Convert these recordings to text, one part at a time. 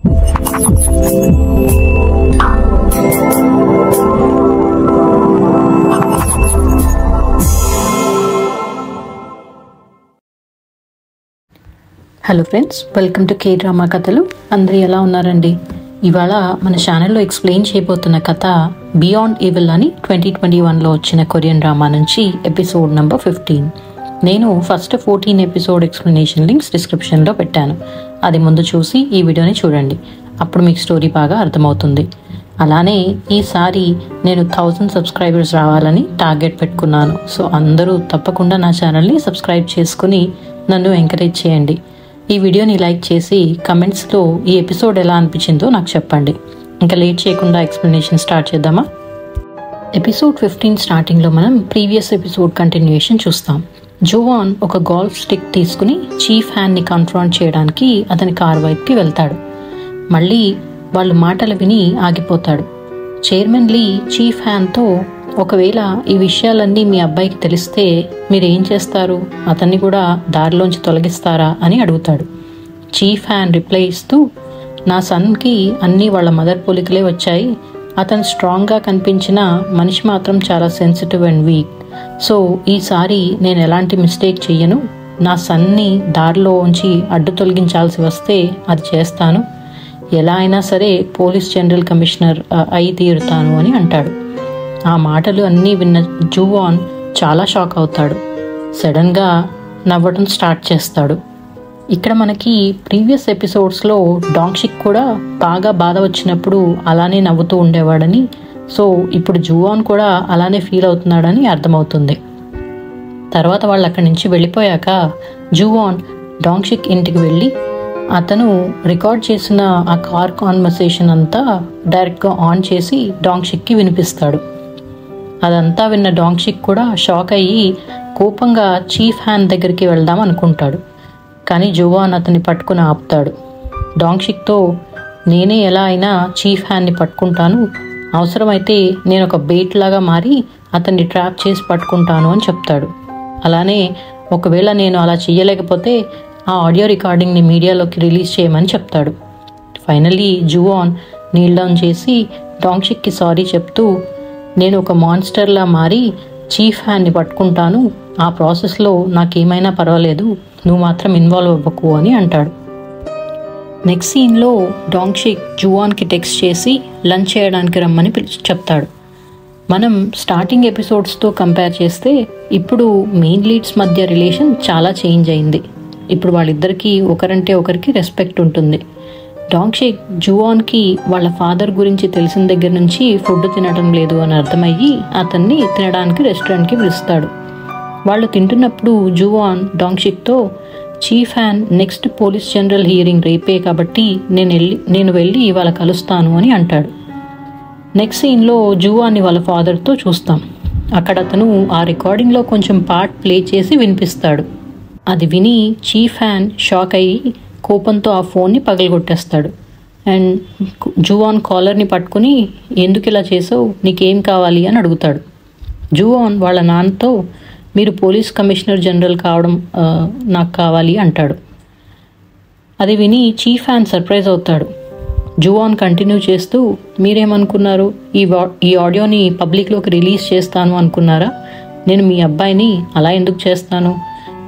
Hello friends, welcome to K drama కథలు. అందరూ ఎలా ఉన్నారండి? ఇవాళ మన ఛానల్లో ఎక్స్ప్లెయిన్ చేయబోతున్న కథ బియాండ్ ఈవిల్ అని 2021లో వచ్చిన కొరియన్ డ్రామా నుంచి ఎపిసోడ్ నెంబర్ 15. నేను ఫస్ట్ 14 ఎపిసోడ్ ఎక్స్ప్లెనేషన్ లింక్స్ డిస్క్రిప్షన్లో పెట్టాను. అది ముందు చూసి ఈ వీడియోని చూడండి, అప్పుడు మీకు స్టోరీ బాగా అర్థమవుతుంది. అలానే ఈసారి నేను 1000 సబ్స్క్రైబర్స్ రావాలని టార్గెట్ పెట్టుకున్నాను. సో అందరూ తప్పకుండా నా ఛానల్ని సబ్స్క్రైబ్ చేసుకుని నన్ను ఎంకరేజ్ చేయండి. ఈ వీడియోని లైక్ చేసి కమెంట్స్లో ఈ ఎపిసోడ్ ఎలా అనిపించిందో నాకు చెప్పండి. ఇంకా లేట్ చేయకుండా ఎక్స్ప్లెనేషన్ స్టార్ట్ చేద్దామా? ఎపిసోడ్ 15 స్టార్టింగ్లో మనం ప్రీవియస్ ఎపిసోడ్ కంటిన్యూయేషన్ చూస్తాం. జోవాన్ ఒక గోల్ఫ్ స్టిక్ తీసుకుని చీఫ్ హ్యాన్ని కన్ఫ్రంట్ చేయడానికి అతని కార్ వైపుకి వెళ్తాడు. మళ్ళీ వాళ్ళు మాటలు విని ఆగిపోతాడు. చైర్మన్ లీ చీఫ్ హ్యాన్తో, ఒకవేళ ఈ విషయాలన్నీ మీ అబ్బాయికి తెలిస్తే మీరేం చేస్తారు? అతన్ని కూడా దారిలోంచి తొలగిస్తారా అని అడుగుతాడు. చీఫ్ హ్యాన్ రిప్లై ఇస్తూ, నా సన్కి అన్నీ వాళ్ళ మదర్ పోలికలే వచ్చాయి. అతను స్ట్రాంగ్గా కనిపించిన మనిషి మాత్రం చాలా సెన్సిటివ్ అండ్ వీక్. సో ఈసారి నేను ఎలాంటి మిస్టేక్ చెయ్యను. నా సన్ని దారిలో ఉంచి అడ్డు తొలగించాల్సి వస్తే అది చేస్తాను. ఎలా అయినా సరే పోలీస్ జనరల్ కమిషనర్ అయి తీరుతాను అని అంటాడు. ఆ మాటలు అన్నీ విన్న జువాన్ చాలా షాక్ అవుతాడు. సడన్గా నవ్వడం స్టార్ట్ చేస్తాడు. ఇక్కడ మనకి ప్రీవియస్ ఎపిసోడ్స్లో డాంగ్షిక్ కూడా బాగా బాధ వచ్చినప్పుడు అలానే నవ్వుతూ ఉండేవాడని, సో ఇప్పుడు జువాన్ కూడా అలానే ఫీల్ అవుతున్నాడని అర్థమవుతుంది. తర్వాత వాళ్ళు అక్కడి నుంచి వెళ్ళిపోయాక జువాన్ డాంగ్షిక్ ఇంటికి వెళ్ళి అతను రికార్డ్ చేసిన ఆ కార్ కాన్వర్సేషన్ అంతా డైరెక్ట్గా ఆన్ చేసి డాంగ్షిక్కి వినిపిస్తాడు. అదంతా విన్న డాంగ్షిక్ కూడా షాక్ అయ్యి కోపంగా చీఫ్ హ్యాన్ దగ్గరికి వెళ్దాం అనుకుంటాడు. కానీ జువాన్ అతన్ని పట్టుకుని ఆపుతాడు. డాంగ్షిక్తో, నేనే ఎలా అయినా చీఫ్ హ్యాన్ని పట్టుకుంటాను, అవసరమైతే నేను ఒక బెయిట్ లాగా మారి అతన్ని ట్రాప్ చేసి పట్టుకుంటాను అని చెప్తాడు. అలానే ఒకవేళ నేను అలా చెయ్యలేకపోతే ఆ ఆడియో రికార్డింగ్ని మీడియాలోకి రిలీజ్ చేయమని చెప్తాడు. ఫైనల్లీ జువాన్ నీల్ డౌన్ చేసి డాంగ్షిక్కి సారీ చెప్తూ, నేను ఒక మాన్స్టర్లా మారి చీఫ్ హ్యాన్ని పట్టుకుంటాను, ఆ ప్రాసెస్లో నాకేమైనా పర్వాలేదు, నువ్వు మాత్రం ఇన్వాల్వ్ అవ్వకు అని అంటాడు. నెక్స్ట్ సీన్లో డాంగ్షిక్ జువాన్కి టెక్స్ట్ చేసి లంచ్ చేయడానికి రమ్మని చెప్తాడు. మనం స్టార్టింగ్ ఎపిసోడ్స్తో కంపేర్ చేస్తే ఇప్పుడు మెయిన్ లీడ్స్ మధ్య రిలేషన్ చాలా చేంజ్ అయింది. ఇప్పుడు వాళ్ళిద్దరికీ ఒకరంటే ఒకరికి రెస్పెక్ట్ ఉంటుంది. డాంగ్షిక్ జువాన్కి వాళ్ళ ఫాదర్ గురించి తెలిసిన దగ్గర నుంచి ఫుడ్ తినడం లేదు అని అర్థమయ్యి అతన్ని తినడానికి రెస్టారెంట్కి పిలుస్తాడు. వాళ్ళు తింటున్నప్పుడు జువాన్ డాంగ్షిక్తో, chief Han next police general hearing రేపే కాబట్టి నేను వెళ్ళి ఇవాళ కలుస్తాను అని అంటాడు. నెక్స్ట్ సీన్లో జువాన్ని వాళ్ళ ఫాదర్తో చూస్తాం. అక్కడ అతను ఆ రికార్డింగ్లో కొంచెం పార్ట్ ప్లే చేసి వినిపిస్తాడు. అది విని చీఫ్ హ్యాన్ షాక్ అయ్యి కోపంతో ఆ ఫోన్ని పగలగొట్టేస్తాడు. అండ్ జువాన్ కాలర్ని పట్టుకుని, ఎందుకు ఇలా చేసావు, నీకేం కావాలి అని అడుగుతాడు. జువాన్ వాళ్ళ నాన్నతో, మీరు పోలీస్ కమిషనర్ జనరల్ కావడం నాకు కావాలి అంటాడు. అది విని చీఫ్ హ్యాన్ సర్ప్రైజ్ అవుతాడు. జువాన్ కంటిన్యూ చేస్తూ, మీరేమనుకున్నారు, ఈ ఆడియోని పబ్లిక్లోకి రిలీజ్ చేస్తాను అనుకున్నారా? నేను మీ అబ్బాయిని అలా ఎందుకు చేస్తాను?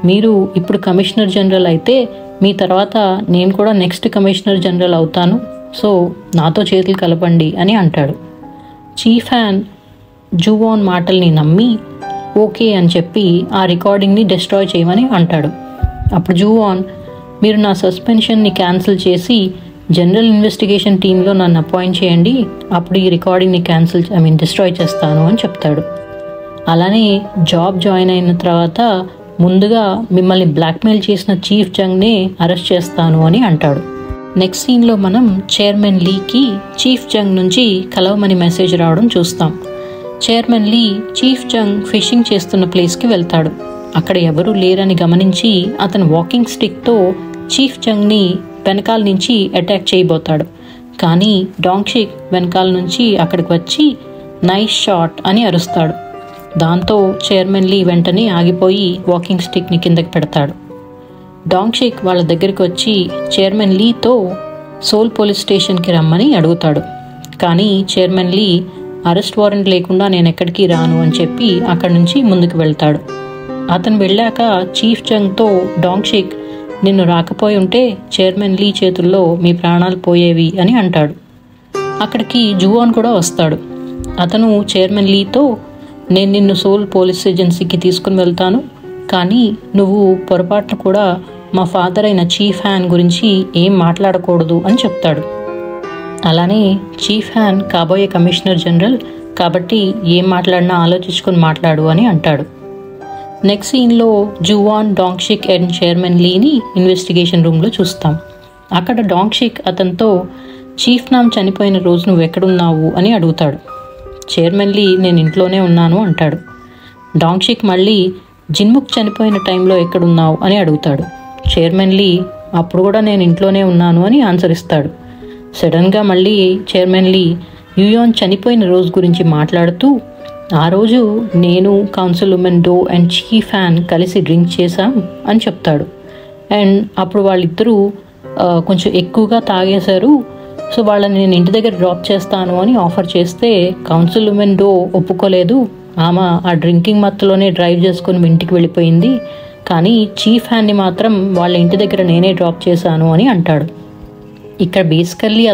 మీరు ఇప్పుడు కమిషనర్ జనరల్ అయితే మీ తర్వాత నేను కూడా నెక్స్ట్ కమిషనర్ జనరల్ అవుతాను, సో నాతో చేతులు కలపండి అని అంటాడు. చీఫ్ హ్యాన్ జువాన్ మాటల్ని నమ్మి ఓకే అని చెప్పి ఆ రికార్డింగ్ని డిస్ట్రాయ్ చేయమని అంటాడు. అప్పుడు జువాన్, మీరు నా సస్పెన్షన్ని క్యాన్సిల్ చేసి జనరల్ ఇన్వెస్టిగేషన్ టీంలో నన్ను అపాయింట్ చేయండి, అప్పుడు ఈ రికార్డింగ్ని డిస్ట్రాయ్ చేస్తాను అని చెప్తాడు. అలానే జాబ్ జాయిన్ అయిన తర్వాత ముందుగా మిమ్మల్ని బ్లాక్మెయిల్ చేసిన చీఫ్ జంగ్నే అరెస్ట్ చేస్తాను అని అంటాడు. నెక్స్ట్ సీన్లో మనం చైర్మన్ లీకి చీఫ్ జంగ్ నుంచి కలవమని మెసేజ్ రావడం చూస్తాం. చైర్మన్ లీ చీఫ్ జంగ్ ఫిషింగ్ చేస్తున్న ప్లేస్కి వెళ్తాడు. అక్కడ ఎవరూ లేరని గమనించి అతను వాకింగ్ స్టిక్తో చీఫ్ జంగ్ని వెనకాల నుంచి అటాక్ చేయబోతాడు. కానీ డాంగ్షిక్ వెనకాల నుంచి అక్కడికి వచ్చి నైస్ షాట్ అని అరుస్తాడు. దాంతో చైర్మన్ లీ వెంటనే ఆగిపోయి వాకింగ్ స్టిక్ని కిందకి పెడతాడు. డాంగ్షిక్ వాళ్ళ దగ్గరికి వచ్చి చైర్మన్ లీతో, సోల్ పోలీస్ స్టేషన్కి రమ్మని అడుగుతాడు. కానీ చైర్మన్ లీ అరెస్ట్ వారెంట్ లేకుండా నేను ఎక్కడికి రాను అని చెప్పి అక్కడి నుంచి ముందుకు వెళ్తాడు. అతను వెళ్ళాక చీఫ్ జంగ్తో డాంగ్షిక్ నిన్ను రాకపోయి ఉంటే చైర్మన్ లీ చేతుల్లో మీ ప్రాణాలు పోయేవి అని అంటాడు. అక్కడికి జువాన్ కూడా వస్తాడు. అతను చైర్మన్ లీతో నేను నిన్ను సోల్ పోలీస్ ఏజెన్సీకి తీసుకుని వెళ్తాను, కానీ నువ్వు పొరపాటున కూడా మా ఫాదర్ అయిన చీఫ్ హ్యాన్ గురించి ఏం మాట్లాడకూడదు అని చెప్తాడు. అలానే చీఫ్ హ్యాన్ కాబోయే కమిషనర్ జనరల్ కాబట్టి ఏం మాట్లాడినా ఆలోచించుకొని మాట్లాడు అని అంటాడు. నెక్స్ట్ సీన్లో Juan, డాంగ్షిక్ and chairman Lini investigation రూమ్లో చూస్తాం. అక్కడ డాంగ్షిక్ అతనితో చీఫ్ నామ్ చనిపోయిన రోజు నువ్వు ఎక్కడున్నావు అని అడుగుతాడు. చైర్మన్ లీ నేను ఇంట్లోనే ఉన్నాను అంటాడు. డాంగ్షిక్ మళ్ళీ జిన్ముక్ చనిపోయిన టైంలో ఎక్కడున్నావు అని అడుగుతాడు. చైర్మన్ లీ అప్పుడు కూడా నేను ఇంట్లోనే ఉన్నాను అని ఆన్సర్ ఇస్తాడు. సడన్గా మళ్ళీ చైర్మన్ లీ యుయాన్ చనిపోయిన రోజు గురించి మాట్లాడుతూ ఆ రోజు నేను, council woman Do and chief Han కలిసి డ్రింక్ చేశాం అని చెప్తాడు. అండ్ అప్పుడు వాళ్ళిద్దరూ కొంచెం ఎక్కువగా తాగేశారు, సో వాళ్ళని నేను ఇంటి దగ్గర డ్రాప్ చేస్తాను అని ఆఫర్ చేస్తే కౌన్సిల్ ఉమెన్ డో ఒప్పుకోలేదు. ఆమె ఆ డ్రింకింగ్ మత్తులోనే డ్రైవ్ చేసుకుని ఇంటికి వెళ్ళిపోయింది, కానీ చీఫ్ హ్యాన్ని మాత్రం వాళ్ళ ఇంటి దగ్గర నేనే డ్రాప్ చేశాను అని అంటాడు. ఇక్కడ బేసికల్లీ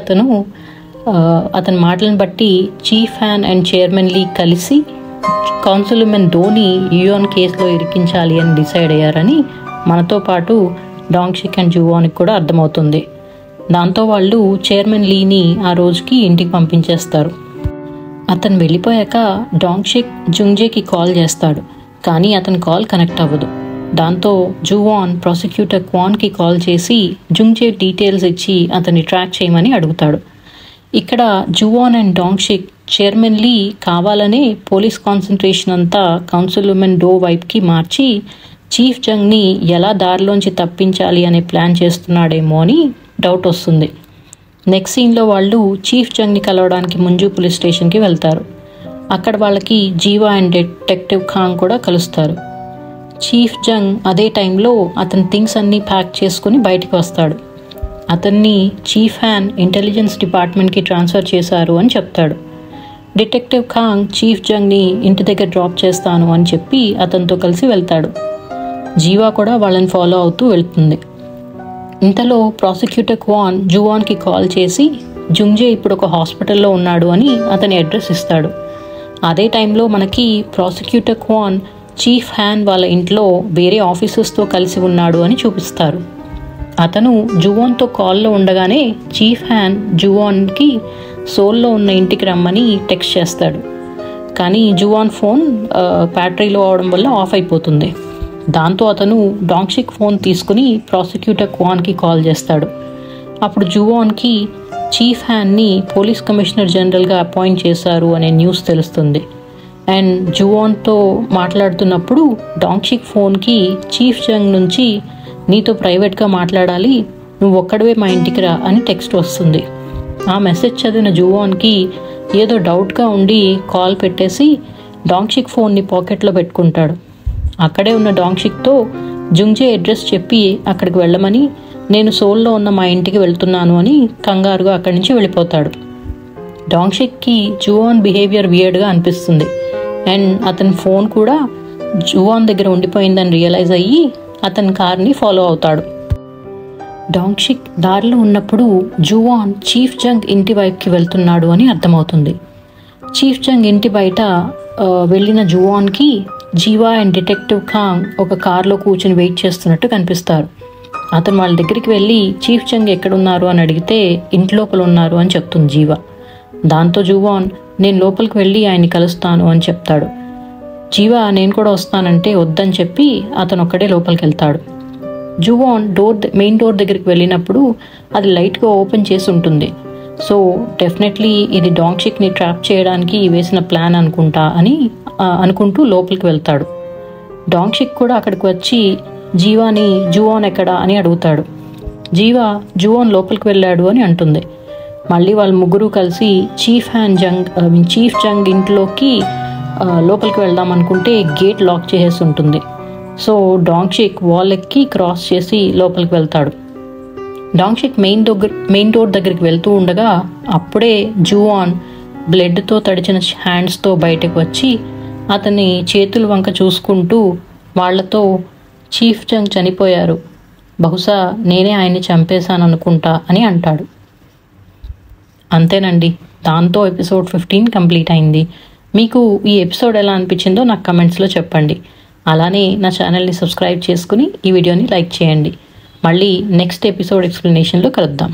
అతని మాటలను బట్టి చీఫ్ హ్యాన్ అండ్ చైర్మన్ లీ కలిసి కౌన్సిల్ ఉమెన్ డోని యుయాన్ కేసులో ఇరికించాలి అని డిసైడ్ అయ్యారని మనతో పాటు డాంగ్షిక్ అండ్ జువాన్కి కూడా అర్థమవుతుంది. దాంతో వాళ్ళు చైర్మన్ లీని ఆ రోజుకి ఇంటికి పంపించేస్తారు. అతను వెళ్ళిపోయాక డాంగ్షిక్ జుంగ్జేకి కాల్ చేస్తాడు, కానీ అతని కాల్ కనెక్ట్ అవ్వదు. దాంతో జువాన్ ప్రాసిక్యూటర్ క్వాన్కి కాల్ చేసి జుంగ్జే డీటెయిల్స్ ఇచ్చి అతన్ని ట్రాక్ చేయమని అడుగుతాడు. ఇక్కడ జువాన్ అండ్ డాంగ్షిక్ చైర్మన్ లీ కావాలనే పోలీస్ కాన్సన్ట్రేషన్ అంతా కౌన్సిల్ ఉమెన్ డో వైపుకి మార్చి చీఫ్ జంగ్ని ఎలా దారిలోంచి తప్పించాలి అనే ప్లాన్ చేస్తున్నాడేమో అని డౌట్ వస్తుంది. నెక్స్ట్ సీన్లో వాళ్ళు చీఫ్ జంగ్ని కలవడానికి ముంజు పోలీస్ స్టేషన్కి వెళ్తారు. అక్కడ వాళ్ళకి జీవా అండ్ డిటెక్టివ్ ఖాంగ్ కూడా కలుస్తారు. చీఫ్ జంగ్ అదే టైంలో అతని థింగ్స్ అన్నీ ప్యాక్ చేసుకుని బయటికి వస్తాడు. అతన్ని చీఫ్ హ్యాన్ ఇంటెలిజెన్స్ డిపార్ట్మెంట్కి ట్రాన్స్ఫర్ చేశారు అని చెప్తాడు. డిటెక్టివ్ ఖాంగ్ చీఫ్ జంగ్ని ఇంటి దగ్గర డ్రాప్ చేస్తాను అని చెప్పి అతనితో కలిసి వెళ్తాడు. జీవా కూడా వాళ్ళని ఫాలో అవుతూ వెళ్తుంది. ఇంతలో ప్రాసిక్యూటర్ క్వాన్ జువాన్కి కాల్ చేసి జుంగ్జే ఇప్పుడు ఒక హాస్పిటల్లో ఉన్నాడు అని అతని అడ్రస్ ఇస్తాడు. అదే టైంలో మనకి ప్రాసిక్యూటర్ క్వాన్ చీఫ్ హ్యాన్ వాళ్ళ ఇంట్లో వేరే ఆఫీసర్స్తో కలిసి ఉన్నాడు అని చూపిస్తారు. అతను జువాన్తో కాల్లో ఉండగానే చీఫ్ హ్యాన్ జువాన్కి సోల్లో ఉన్న ఇంటికి రమ్మని టెక్స్ట్ చేస్తాడు. కానీ జువాన్ ఫోన్ బ్యాటరీలో అవడం వల్ల ఆఫ్ అయిపోతుంది. దాంతో అతను డాంగ్షిక్ ఫోన్ తీసుకుని ప్రాసిక్యూటర్ క్వాన్కి కాల్ చేస్తాడు. అప్పుడు జువాన్కి చీఫ్ హ్యాన్ని పోలీస్ కమిషనర్ జనరల్గా అపాయింట్ చేశారు అనే న్యూస్ తెలుస్తుంది. అండ్ జువాన్తో మాట్లాడుతున్నప్పుడు డాంగ్షిక్ ఫోన్కి చీఫ్ జంగ్ నుంచి నీతో ప్రైవేట్గా మాట్లాడాలి, నువ్వు ఒక్కడవే మా ఇంటికి రా అని టెక్స్ట్ వస్తుంది. ఆ మెసేజ్ చదివిన జువాన్కి ఏదో డౌట్గా ఉండి కాల్ పెట్టేసి డాంగ్షిక్ ఫోన్ని పాకెట్లో పెట్టుకుంటాడు. అక్కడే ఉన్న డాంగ్షిక్తో జుంగ్జే అడ్రస్ చెప్పి అక్కడికి వెళ్ళమని, నేను సోల్లో ఉన్న మా ఇంటికి వెళ్తున్నాను అని కంగారుగా అక్కడి నుంచి వెళ్ళిపోతాడు. డాంగ్షిక్కి జువాన్ బిహేవియర్ వియర్డ్గా అనిపిస్తుంది. అండ్ అతని ఫోన్ కూడా జువాన్ దగ్గర ఉండిపోయిందని రియలైజ్ అయ్యి అతని కార్ని ఫాలో అవుతాడు. డాంగ్షిక్ దారిలో ఉన్నప్పుడు జువాన్ చీఫ్ జంగ్ ఇంటి వైపుకి వెళ్తున్నాడు అని అర్థమవుతుంది. చీఫ్ జంగ్ ఇంటి బయట వెళ్ళిన జువాన్కి జీవా అండ్ డిటెక్టివ్ ఖాంగ్ ఒక కార్లో కూర్చుని వెయిట్ చేస్తున్నట్టు కనిపిస్తారు. అతను వాళ్ళ దగ్గరికి వెళ్ళి చీఫ్ జంగ్ ఎక్కడున్నారు అని అడిగితే ఇంటి లోపల ఉన్నారు అని చెప్తుంది జీవా. దాంతో జువాన్ నేను లోపలికి వెళ్ళి ఆయన్ని కలుస్తాను అని చెప్తాడు. జీవా నేను కూడా వస్తానంటే వద్దని చెప్పి అతను ఒక్కడే లోపలికి వెళ్తాడు. జువాన్ మెయిన్ డోర్ దగ్గరికి వెళ్ళినప్పుడు అది లైట్గా ఓపెన్ చేసి ఉంటుంది. సో డెఫినెట్లీ ఇది డాంగ్షిక్ని ట్రాప్ చేయడానికి వేసిన ప్లాన్ అనుకుంటా అని అనుకుంటూ లోపలికి వెళ్తాడు. డాంగ్షిక్ కూడా అక్కడికి వచ్చి జీవాని జువాన్ ఎక్కడా అని అడుగుతాడు. జీవా జువాన్ లోపలికి వెళ్ళాడు అని అంటుంది. మళ్ళీ వాళ్ళు ముగ్గురు కలిసి చీఫ్ జంగ్ ఇంట్లోకి లోపలికి వెళ్దాం అనుకుంటే గేట్ లాక్ చేసేసి ఉంటుంది. సో డాంగ్షిక్ వాల్ ఎక్కి క్రాస్ చేసి లోపలికి వెళ్తాడు. డాంగ్షిక్ మెయిన్ డోర్ దగ్గరికి వెళ్తూ ఉండగా అప్పుడే జువాన్ బ్లడ్తో తడిచిన హ్యాండ్స్తో బయటకు వచ్చి అతని చేతుల వంక చూసుకుంటూ వాళ్లతో చీఫ్ జంగ్ చనిపోయారు, బహుశా నేనే ఆయన్ని చంపేశాను అనుకుంటా అని అంటాడు. అంతేనండి, దాంతో ఎపిసోడ్ 15 కంప్లీట్ అయింది. మీకు ఈ ఎపిసోడ్ ఎలా అనిపించిందో నాకు కమెంట్స్లో చెప్పండి. అలానే నా ఛానల్ని సబ్స్క్రైబ్ చేసుకుని ఈ వీడియోని లైక్ చేయండి. మళ్ళీ నెక్స్ట్ ఎపిసోడ్ ఎక్స్ప్లెనేషన్లో కలుద్దాం.